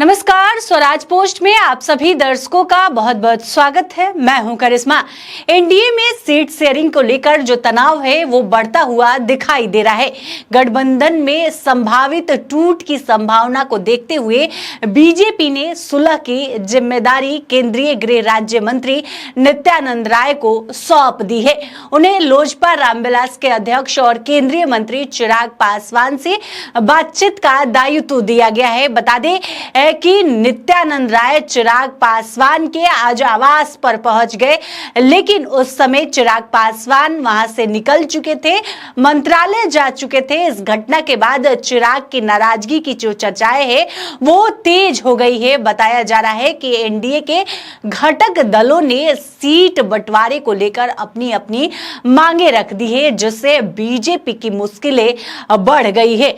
नमस्कार, स्वराज पोस्ट में आप सभी दर्शकों का बहुत बहुत स्वागत है। मैं हूं करिश्मा। एनडीए में सीट शेयरिंग को लेकर जो तनाव है वो बढ़ता हुआ दिखाई दे रहा है। गठबंधन में संभावित टूट की संभावना को देखते हुए बीजेपी ने सुलह की जिम्मेदारी केंद्रीय गृह राज्य मंत्री नित्यानंद राय को सौंप दी है। उन्हें लोजपा रामविलास के अध्यक्ष और केंद्रीय मंत्री चिराग पासवान से बातचीत का दायित्व दिया गया है। बता दें कि नित्यानंद राय चिराग पासवान के आज आवास पर पहुंच गए, लेकिन उस समय चिराग पासवान वहां से निकल चुके थे, मंत्रालय जा चुके थे। इस घटना के बाद चिराग की नाराजगी की जो चर्चाएं है वो तेज हो गई है। बताया जा रहा है कि एनडीए के घटक दलों ने सीट बंटवारे को लेकर अपनी अपनी मांगे रख दी है, जिससे बीजेपी की मुश्किलें बढ़ गई है।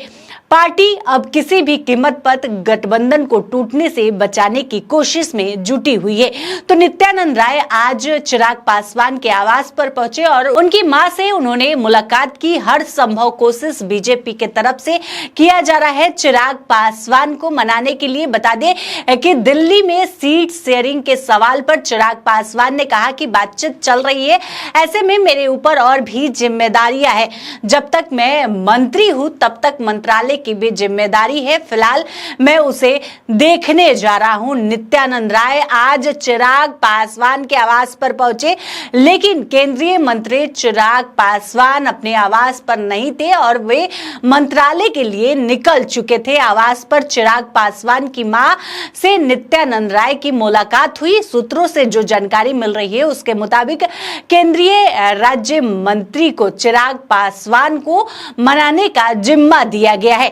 पार्टी अब किसी भी कीमत पर गठबंधन को टूटने से बचाने की कोशिश में जुटी हुई है। तो नित्यानंद राय आज चिराग पासवान के आवास पर पहुंचे और उनकी मां से उन्होंने मुलाकात की। हर संभव कोशिश बीजेपी के तरफ से किया जा रहा है चिराग पासवान को मनाने के लिए। बता दें कि दिल्ली में सीट शेयरिंग के सवाल पर चिराग पासवान ने कहा कि बातचीत चल रही है, ऐसे में मेरे ऊपर और भी जिम्मेदारियां है। जब तक मैं मंत्री हूं तब तक मंत्रालय की भी जिम्मेदारी है, फिलहाल मैं उसे देखने जा रहा हूं। नित्यानंद राय आज चिराग पासवान के आवास पर पहुंचे, लेकिन केंद्रीय मंत्री चिराग पासवान अपने आवास पर नहीं थे और वे मंत्रालय के लिए निकल चुके थे। आवास पर चिराग पासवान की मां से नित्यानंद राय की मुलाकात हुई। सूत्रों से जो जानकारी मिल रही है उसके मुताबिक केंद्रीय राज्य मंत्री को चिराग पासवान को मनाने का जिम्मा दिया गया है।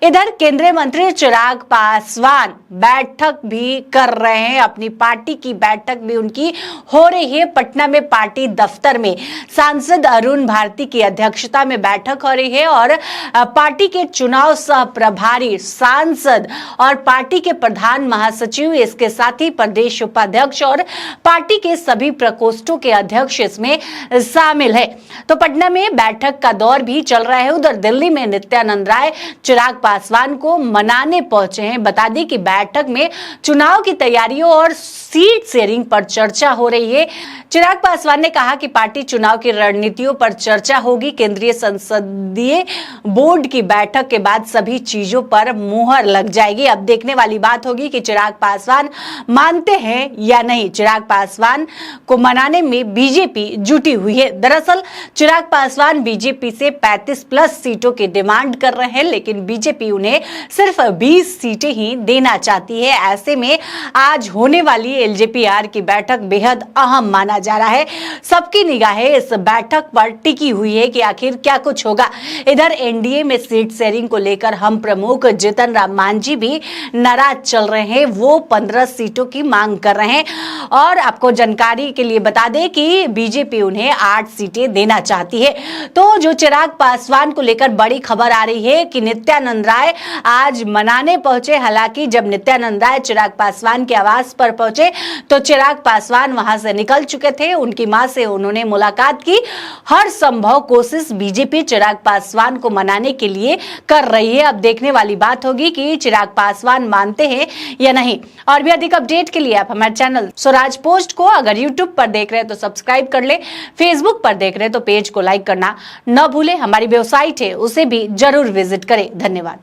इधर केंद्रीय मंत्री चिराग पासवान बैठक भी कर रहे हैं, अपनी पार्टी की बैठक भी उनकी हो रही है। पटना में पार्टी दफ्तर में सांसद अरुण भारती की अध्यक्षता में बैठक हो रही है और पार्टी के चुनाव सह प्रभारी सांसद और पार्टी के प्रधान महासचिव, इसके साथ ही प्रदेश उपाध्यक्ष और पार्टी के सभी प्रकोष्ठों के अध्यक्ष इसमें शामिल है। तो पटना में बैठक का दौर भी चल रहा है। उधर दिल्ली में नित्यानंद राय चिराग पासवान को मनाने पहुंचे हैं। बता दें कि बैठक में चुनाव की तैयारियों और सीट शेयरिंग पर चर्चा हो रही है। चिराग पासवान ने कहा कि पार्टी चुनाव की रणनीतियों पर चर्चा होगी। केंद्रीय संसदीय बोर्ड की बैठक के बाद सभी चीजों पर मुहर लग जाएगी। अब देखने वाली बात होगी कि चिराग पासवान मानते हैं या नहीं। चिराग पासवान को मनाने में बीजेपी जुटी हुई है। दरअसल चिराग पासवान बीजेपी से 35+ सीटों की डिमांड कर रहे हैं, लेकिन बीजेपी उन्हें सिर्फ 20 सीटें ही देना चाहती है। ऐसे में आज होने वाली एलजेपीआर की बैठक बेहद अहम माना जा रहा है। सबकी निगाहें इस बैठक पर टिकी हुई है कि आखिर क्या कुछ होगा। इधर एनडीए में सीट शेयरिंग को लेकर हम प्रमुख जीतन राम मांझी भी नाराज चल रहे हैं। वो 15 सीटों की मांग कर रहे हैं और आपको जानकारी के लिए बता दें कि बीजेपी उन्हें 8 सीटें देना चाहती है। तो जो चिराग पासवान को लेकर बड़ी खबर आ रही है कि नित्यानंद राय आज मनाने पहुंचे। हालांकि जब नित्यानंद राय चिराग पासवान के आवास पर पहुंचे तो चिराग पासवान वहां से निकल चुके थे। उनकी मां से उन्होंने मुलाकात की। हर संभव कोशिश बीजेपी चिराग पासवान को मनाने के लिए कर रही है। अब देखने वाली बात होगी कि चिराग पासवान मानते हैं या नहीं। और भी अधिक अपडेट के लिए आप हमारे चैनल स्वराज पोस्ट को अगर यूट्यूब पर देख रहे हैं तो सब्सक्राइब कर ले, फेसबुक पर देख रहे हैं तो पेज को लाइक करना न भूले। हमारी वेबसाइट है उसे भी जरूर विजिट करें। धन्यवाद।